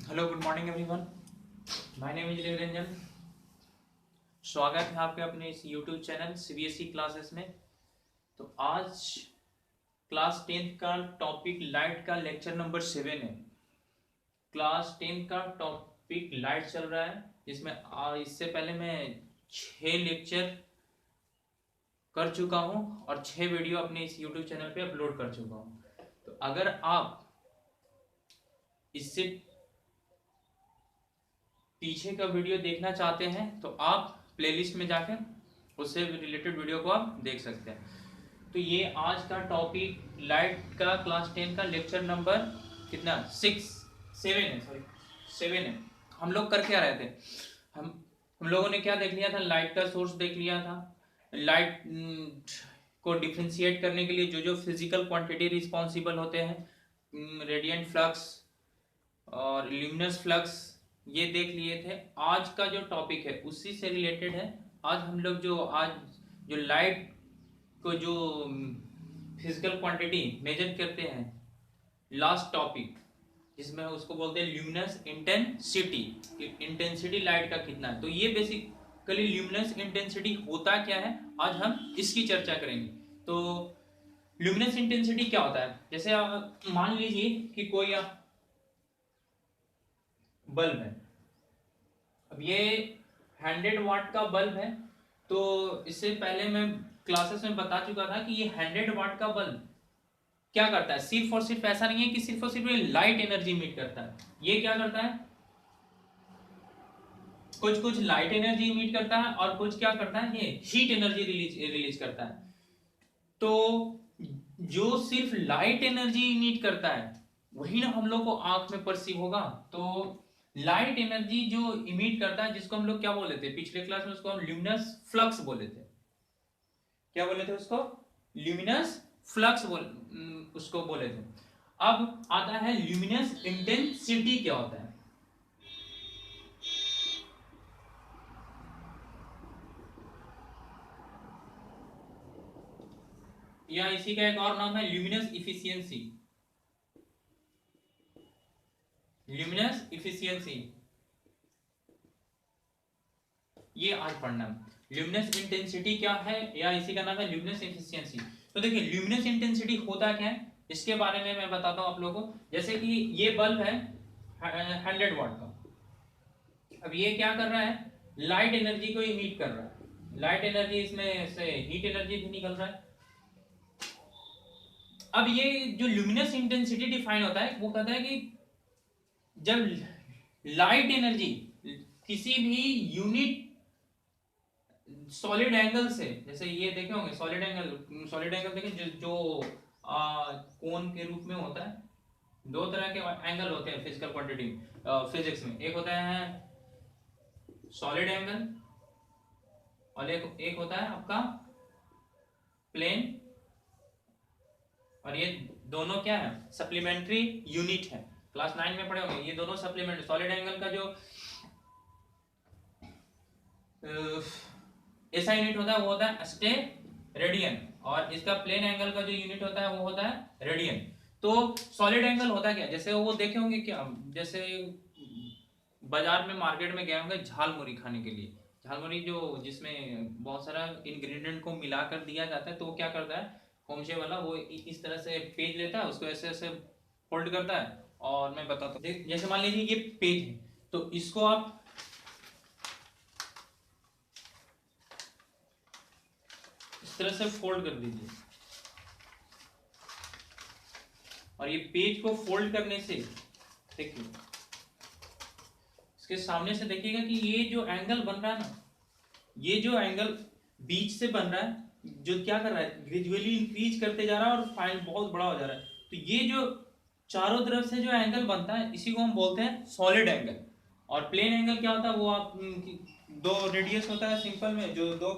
Hello, good morning everyone. My name is Niranjan. स्वागत है आपके अपने इस यूट्यूब चैनल सीबीएसई क्लासेस में। तो आज क्लास 10th का टॉपिक लाइट का लेक्चर नंबर 7 है। क्लास 10 का टॉपिक लाइट चल रहा है, जिसमें इससे पहले मैं 6 लेक्चर कर चुका हूं और 6 वीडियो अपने इस यूट्यूब चैनल पे अपलोड कर चुका हूं। तो अगर आप इससे पीछे का वीडियो देखना चाहते हैं तो आप प्लेलिस्ट में जाकर उससे रिलेटेड वीडियो को आप देख सकते हैं। तो ये आज का टॉपिक लाइट का क्लास 10 का लेक्चर नंबर कितना 7 है, सॉरी 7 है। हम लोग कर क्या रहे थे, हम हम लोगों ने क्या देख लिया था, लाइट का सोर्स देख लिया था। लाइट को डिफ्रेंशिएट करने के लिए जो जो फिजिकल क्वांटिटी रिस्पॉन्सिबल होते हैं, रेडियंट फ्लक्स और ल्यूमिनस फ्लक्स, ये देख लिए थे। आज का जो टॉपिक है उसी से रिलेटेड है। आज जो लाइट को जो फिजिकल क्वांटिटी मेजर करते हैं, लास्ट टॉपिक जिसमें उसको बोलते हैं ल्यूमिनस इंटेंसिटी। इंटेंसिटी लाइट का कितना है, तो ये बेसिकली ल्यूमिनस इंटेंसिटी होता क्या है, आज हम इसकी चर्चा करेंगे। तो ल्यूमिनस इंटेंसिटी क्या होता है, जैसे आप मान लीजिए कि कोई बल्ब है। अब ये 100 वाट का बल्ब है। तो इससे पहले मैं क्लासेस में बता चुका था कि ये 100 वाट का बल्ब क्या करता है, सिर्फ और सिर्फ ऐसा नहीं है कि सिर्फ और सिर्फ ये लाइट एनर्जी इमिट करता है। ये क्या करता है, कुछ कुछ लाइट एनर्जी इमिट करता है और कुछ क्या करता है, ये हीट एनर्जी रिलीज करता है। तो जो सिर्फ लाइट एनर्जी इमिट करता है वही ना हम लोग को आंख में परसीव होगा। तो लाइट एनर्जी जो इमिट करता है, जिसको हम लोग क्या बोले थे पिछले क्लास में, उसको हम ल्यूमिनस फ्लक्स बोले थे। क्या बोले थे उसको, ल्यूमिनस फ्लक्स उसको बोले थे। अब आता है ल्यूमिनस इंटेंसिटी क्या होता है। या इसी का एक और नाम है ल्यूमिनस इफिशियंसी। ल्यूमिनस इफिशियंसी ये आज पढ़ना है। ल्यूमिनस इंटेंसिटी क्या है, या इसी का नाम है ल्यूमिनस एफिशिएंसी। तो देखिए ल्यूमिनस इंटेंसिटी होता क्या है, इसके बारे में मैं बताता हूं आप लोगों को। जैसे कि ये बल्ब है 100 वाट का। अब ये क्या कर रहा है, लाइट एनर्जी को इमिट कर रहा है। लाइट एनर्जी, इसमें से हीट एनर्जी भी निकल रहा है। अब ये जो ल्यूमिनस इंटेंसिटी डिफाइन होता है, वो कहता है कि जब लाइट एनर्जी किसी भी यूनिट सॉलिड एंगल से, जैसे ये देखे होंगे सॉलिड एंगल देखें जो कोन के रूप में होता है। दो तरह के एंगल होते हैं फिजिकल क्वांटिटी फिजिक्स में। एक होता है सॉलिड एंगल और एक होता है आपका प्लेन। और ये दोनों क्या है, सप्लीमेंट्री यूनिट है। क्लास 9 में पढ़े होंगे, ये दोनों सप्लीमेंट्री। सॉलिड एंगल का जो ऐसा यूनिट होता है वो होता है स्टे रेडियन, और इसका प्लेन एंगल का जो यूनिट होता है वो होता है रेडियन। तो सॉलिड एंगल होता क्या, जैसे वो देखे होंगे क्या, जैसे बाजार में मार्केट में गए होंगे झालमुरी खाने के लिए। झालमुरी जो जिसमें बहुत सारा इंग्रेडिएंट को मिलाकर दिया जाता है, तो वो क्या करता है होमशे वाला, वो इस तरह से पेज लेता है, उसको ऐसे ऐसे फोल्ड करता है। और मैं बताता हूँ, जैसे मान लीजिए ये पेज है, तो इसको आप इस तरह से फोल्ड कर दीजिए। और ये पेज को फोल्ड करने से देखिए, इसके सामने से देखिएगा कि ये जो एंगल बन रहा है ना, ये जो एंगल बीच से बन रहा है, जो क्या कर रहा है, ग्रेजुअली इंक्रीज करते जा रहा है और फाइनल बहुत बड़ा हो जा रहा है। तो ये जो चारों तरफ से जो एंगल बनता है, इसी को हम बोलते हैं सॉलिड एंगल। और प्लेन एंगल क्या होता है, वो आप दो रेडियस होता है सिंपल में, जो दो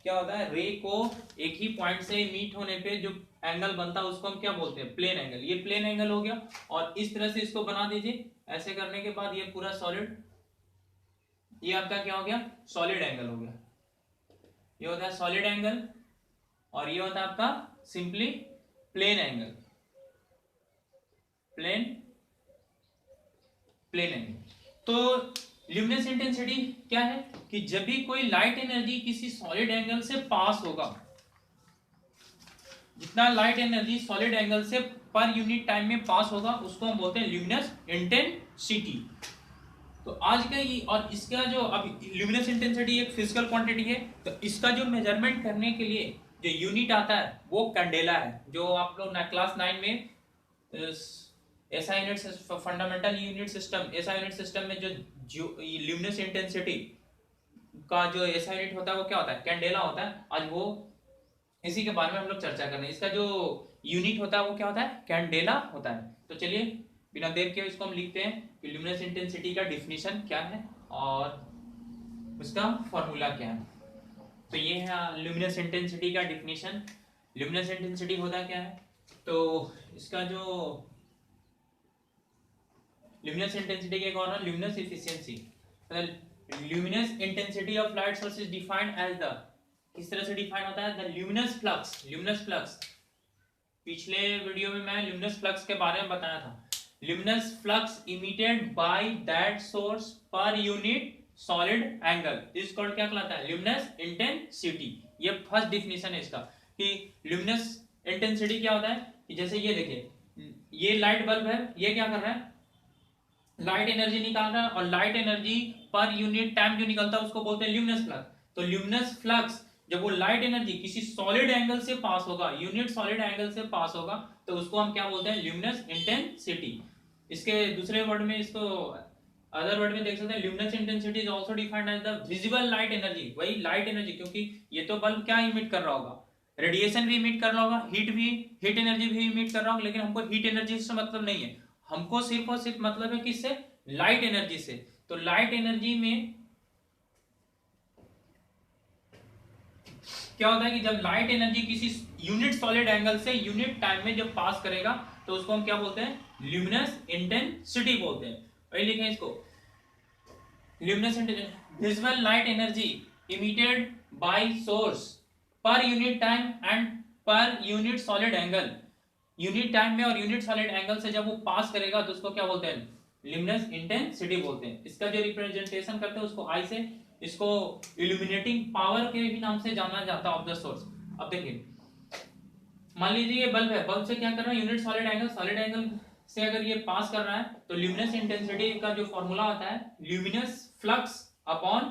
क्या होता है, रे को एक ही पॉइंट से मीट होने पे जो एंगल बनता है उसको हम क्या बोलते हैं, प्लेन एंगल। ये प्लेन एंगल हो गया। और इस तरह से इसको बना दीजिए। ऐसे करने के बाद ये पूरा सॉलिड, ये आपका क्या हो गया, सॉलिड एंगल हो गया। ये होता है सॉलिड एंगल। और ये होता है आपका simply plane angle. Plane plane angle. तो ल्यूमिनस इंटेंसिटी क्या है कि जब भी कोई लाइट एनर्जी किसी सॉलिड एंगल से पास होगा, जितना लाइट एनर्जी सॉलिड एंगल से पर यूनिट टाइम में पास होगा उसको हम बोलते हैं ल्यूमिनस इंटेंसिटी। तो आज का ये और इसका जो अब ल्यूमिनस इंटेंसिटी एक फिजिकल क्वांटिटी है, तो इसका जो मेजरमेंट करने के लिए जो यूनिट आता है वो कैंडेला है, जो आप लोग क्लास 9 में ऐसा यूनिट फंडामेंटल यूनिट सिस्टम, ऐसा यूनिट सिस्टम में जो ल्यूमिनस इंटेंसिटी का जो ऐसा यूनिट होता है वो क्या होता है, कैंडेला होता है। आज वो इसी के बारे में हम लोग चर्चा कर रहे हैं। इसका जो यूनिट होता है वो क्या होता है, कैंडेला होता है। तो चलिए बिना देर के इसको हम लिखते हैं कि ल्यूमिनस इंटेंसिटी का डिफिनीशन क्या है और उसका फॉर्मूला क्या है। तो ये है ल्यूमिनस इंटेंसिटी का डिफिनीशन। ल्यूमिनस इंटेंसिटी होता क्या है, तो इसका जो ल्यूमिनस इंटेंसिटी के कौन है, luminous efficiency. Luminous intensity of light source is defined as the, किस तरह से डिफाइन होता है, the luminous flux. Luminous flux, पिछले वीडियो में मैं ल्यूमिनस फ्लक्स के बारे में बताया था। Luminous flux emitted by that source per unit solid angle is called, क्या कहलाता है, ल्यूमिनस इंटेंसिटी। ये फर्स्ट डिफिनीशन है इसका कि ल्यूमिनस इंटेंसिटी क्या होता है कि जैसे ये देखिए, ये लाइट बल्ब है, ये क्या कर रहा है, लाइट एनर्जी निकाल रहा है, और लाइट एनर्जी पर यूनिट टाइम जो निकलता है उसको बोलते हैं ल्यूमिनस फ्लक्स। तो ल्यूमिनस फ्लक्स जब वो लाइट एनर्जी किसी सॉलिड एंगल से पास होगा, यूनिट सॉलिड एंगल से पास होगा, तो उसको हम क्या बोलते हैं, ल्यूमिनस इंटेंसिटी। इसके दूसरे वर्ड में, इसको अदर वर्ड में देख सकते हैं, luminous intensity is also defined as the visible light energy. वही लाइट एनर्जी, क्योंकि ये तो बल्ब क्या इमिट कर रहा होगा, रेडिएशन भी इमिट कर रहा होगा, हीट एनर्जी भी इमिट कर रहा होगा, लेकिन हमको हीट एनर्जी से मतलब नहीं है, हमको सिर्फ और सिर्फ मतलब है किससे, लाइट एनर्जी से। तो लाइट एनर्जी में क्या होता है कि जब लाइट एनर्जी किसी यूनिट सॉलिड एंगल से यूनिट टाइम में जब पास करेगा तो उसको हम क्या बोलते हैं, ल्यूमिनस इंटेंसिटी बोलते हैं। वही लिखें इसको, luminous intensity, visible light energy emitted by source per unit time and per unit solid angle. Unit time में और यूनिट सॉलिड एंगल से जब वो पास करेगा तो उसको क्या बोलते हैं, ल्यूमिनस इंटेंसिटी बोलते हैं। इसका जो रिप्रेजेंटेशन करते हैं उसको आई से, इसको इल्यूमिनेटिंग पावर के भी नाम से जाना जाता है ऑफ द सोर्स। अब देखिए, मान लीजिए ये बल्ब है, बल्ब से क्या कर रहा है, unit solid angle, solid angle से अगर ये पास कर रहा है तो ल्यूमिनस इंटेंसिटी का जो फॉर्मूला होता है luminous flux upon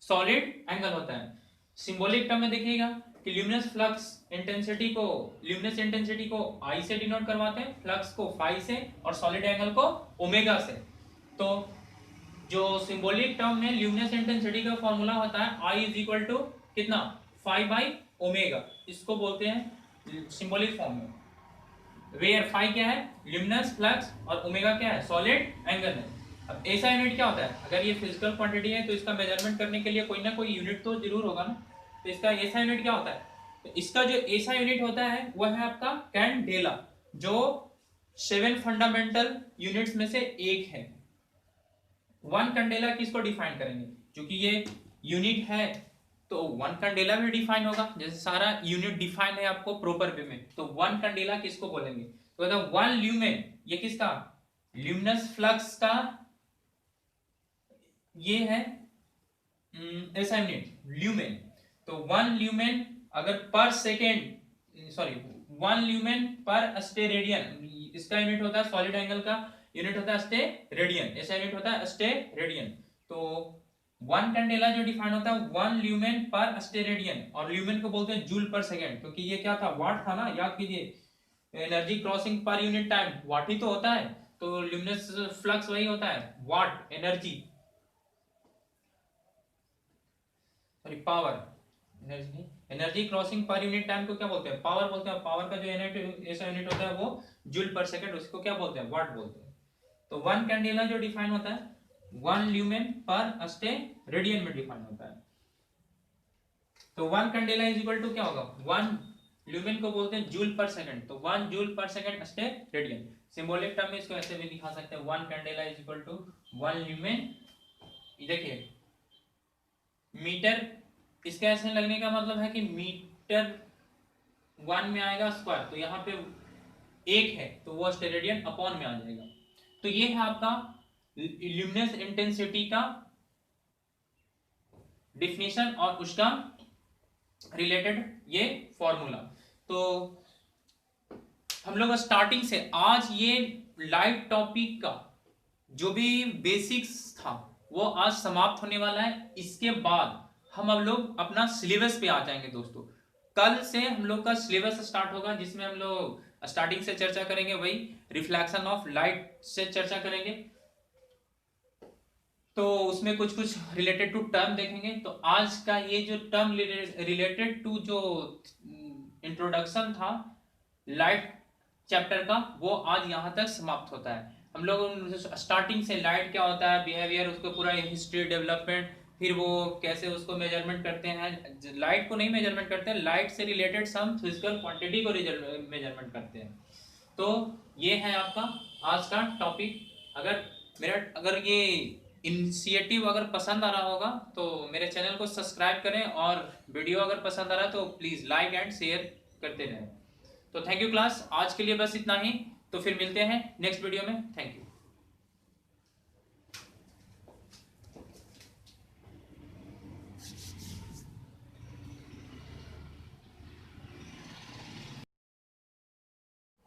solid angle होता है। सिंबॉलिक टर्म में देखिएगा कि ल्यूमिनस फ्लक्स इंटेंसिटी को, ल्यूमिनस इंटेंसिटी को आई से डिनोट करवाते हैं, फ्लक्स को फाई से, और सॉलिड एंगल को ओमेगा से। तो जो सिंबॉलिक टर्म में ल्यूमिनस इंटेंसिटी का फॉर्मूला होता है आई इज इक्वल टू कितना, फाई बाई ओमेगा, इसको बोलते हैं सिंबॉलिक फॉर्म में। वेयर फाई क्या है, ल्यूमिनस फ्लक्स, और ओमेगा क्या है, सॉलिड एंगल है। अब ऐसा यूनिट क्या होता है, अगर ये फिजिकल क्वांटिटी है तो इसका मेजरमेंट करने के लिए कोई ना कोई यूनिट तो जरूर होगा ना। तो इसका ऐसा यूनिट क्या होता है, तो इसका जो ऐसा यूनिट होता है वह है आपका कैंडेला, जो 7 फंडामेंटल यूनिट्स में से एक है। वन कैंडेला किसको डिफाइन करेंगे, क्योंकि ये यूनिट है तो वन कैंडेला भी डिफाइन होगा। जैसे सारा यूनिट डिफाइन है आपको प्रॉपर वे में, तो वन कैंडेला किसको बोलेंगे, तो वन ल्यूमेन, ये किसका, ल्यूमिनस फ्लक्स का ये है ऐसा यूनिट ल्यूमेन। तो वन ल्यूमेन अगर पर second, sorry, one lumen per steradian, इसका यूनिट होता है सॉलिड एंगल का यूनिट होता है स्टेरेडियन, ऐसा यूनिट होता है स्टेरेडियन। तो वन कैंडेला जो डिफाइन होता है वन ल्यूमेन पर स्टेरेडियन, और ल्यूमेन को बोलते हैं जूल पर सेकेंड, क्योंकि ये क्या था, वाट था ना, याद कीजिए, एनर्जी क्रॉसिंग पर यूनिट टाइम वाट ही तो होता है, तो ल्यूमिनस फ्लक्स वही होता है, watt energy, sorry power, energy नहीं, एनर्जी क्रॉसिंग पर यूनिट टाइम को क्या बोलते हैं, पावर बोलते हैं। पावर का जो यूनिट ऐसा यूनिट होता है वो जूल पर सेकंड, उसको क्या बोलते हैं, वाट बोलते हैं। तो वन कैंडेला जो डिफाइन होता है वन ल्यूमेन पर स्टेरेडियन में डिफाइन होता है। तो one candela is equal to क्या होगा, वन ल्यूमेन को बोलते हैं जूल पर सेकंड, तो one joule per second steradian. Symbolic term में इसको ऐसे भी दिखा सकते हैं, one candela is equal to one lumen. देखिए मीटर, इसके ऐसे लगने का मतलब है कि मीटर वन में आएगा स्क्वायर, तो यहाँ पे एक है तो वो स्टेरेडियन अपॉन में आ जाएगा। तो ये है आपका ल्यूमिनस इंटेंसिटी का डिफिनीशन और उसका रिलेटेड ये फॉर्मूला। तो हम लोग स्टार्टिंग से आज ये लाइट टॉपिक का जो भी बेसिक्स था वो आज समाप्त होने वाला है। इसके बाद हम लोग अपना सिलेबस पे आ जाएंगे दोस्तों। कल से हम लोग का सिलेबस स्टार्ट होगा, जिसमें हम लोग स्टार्टिंग से चर्चा करेंगे, वही रिफ्लेक्शन ऑफ लाइट से चर्चा करेंगे। तो उसमें कुछ कुछ रिलेटेड टू टर्म देखेंगे। तो आज का ये जो टर्म रिलेटेड टू जो इंट्रोडक्शन था लाइट चैप्टर का, वो आज यहाँ तक समाप्त होता है। हम लोग स्टार्टिंग से लाइट क्या होता है, बिहेवियर, उसको पूरा हिस्ट्री, डेवलपमेंट, फिर वो कैसे उसको मेजरमेंट करते हैं। लाइट को नहीं मेजरमेंट करते हैं, लाइट से रिलेटेड सम फिजिकल क्वांटिटी को मेजरमेंट करते हैं। तो ये है आपका आज का टॉपिक। अगर ये इनिशिएटिव अगर पसंद आ रहा होगा तो मेरे चैनल को सब्सक्राइब करें, और वीडियो अगर पसंद आ रहा है तो प्लीज़ लाइक एंड शेयर करते रहें। तो थैंक यू क्लास, आज के लिए बस इतना ही। तो फिर मिलते हैं नेक्स्ट वीडियो में। Thank you.